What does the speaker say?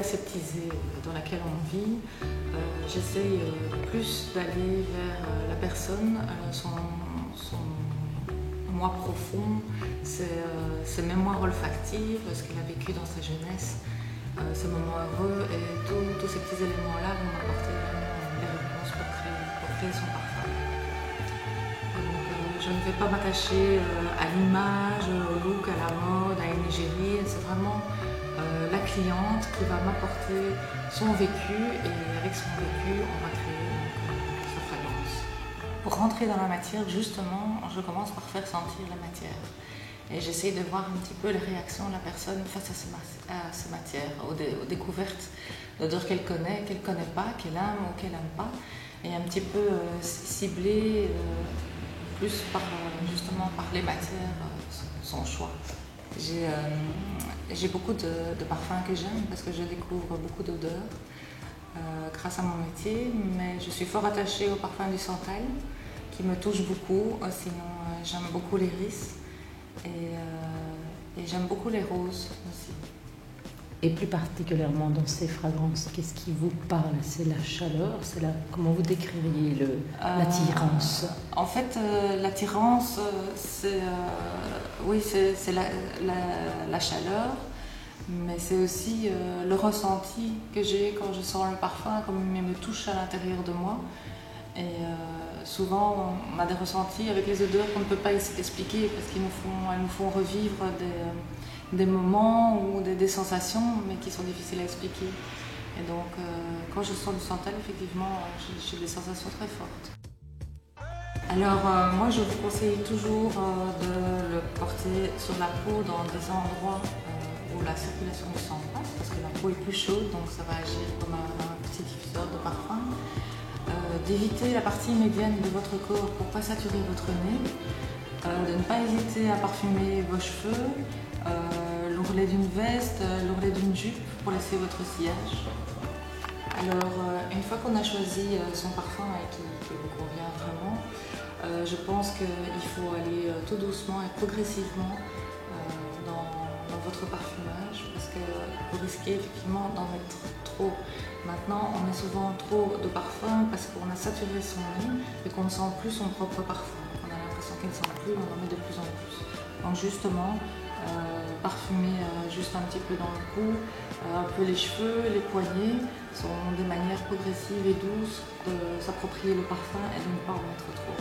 aseptisée dans laquelle on vit, j'essaye plus d'aller vers la personne, son moi profond, ses mémoires olfactives, ce qu'elle a vécu dans sa jeunesse, ses moments heureux, et tous ces petits éléments-là vont m'apporter des réponses pour créer son parfum. Donc, je ne vais pas m'attacher à l'image, au look, à la mode, à une égérie. C'est vraiment la cliente qui va m'apporter son vécu, et avec son vécu, on va créer sa fragrance. Pour rentrer dans la matière, justement, je commence par faire sentir la matière. Et j'essaye de voir un petit peu les réactions de la personne face à ces matières, aux découvertes d'odeurs qu'elle connaît pas, qu'elle aime ou qu'elle n'aime pas. Et un petit peu cibler plus justement par les matières son choix. J'ai beaucoup de parfums que j'aime parce que je découvre beaucoup d'odeurs grâce à mon métier, mais je suis fort attachée au parfum du santal qui me touche beaucoup. Sinon, j'aime beaucoup l'iris et j'aime beaucoup les roses aussi. Et plus particulièrement dans ces fragrances, qu'est-ce qui vous parle? C'est la chaleur? Comment vous décririez l'attirance? En fait, l'attirance, c'est la chaleur, mais c'est aussi le ressenti que j'ai quand je sens le parfum, comme il me touche à l'intérieur de moi. Et souvent, on a des ressentis avec les odeurs qu'on ne peut pas expliquer parce qu'elles nous font revivre des moments ou des sensations, mais qui sont difficiles à expliquer. Et donc, quand je sens du santal, effectivement, j'ai des sensations très fortes. Alors, moi, je vous conseille toujours de le porter sur la peau dans des endroits où la circulation du sang passe, parce que la peau est plus chaude, donc ça va agir comme un petit diffuseur de parfum. D'éviter la partie médiane de votre corps pour ne pas saturer votre nez, de ne pas hésiter à parfumer vos cheveux, l'ourlet d'une veste, l'ourlet d'une jupe pour laisser votre sillage. Alors, une fois qu'on a choisi son parfum et qui vous convient vraiment, je pense qu'il faut aller tout doucement et progressivement dans votre parfumage, parce que vous risquez effectivement d'en mettre trop. Maintenant, on met souvent trop de parfum parce qu'on a saturé son nez et qu'on ne sent plus son propre parfum. On a l'impression qu'il ne sent plus, on en met de plus en plus. Donc justement, parfumer juste un petit peu dans le cou, un peu les cheveux, les poignets, sont des manières progressives et douces de s'approprier le parfum et de ne pas en mettre trop.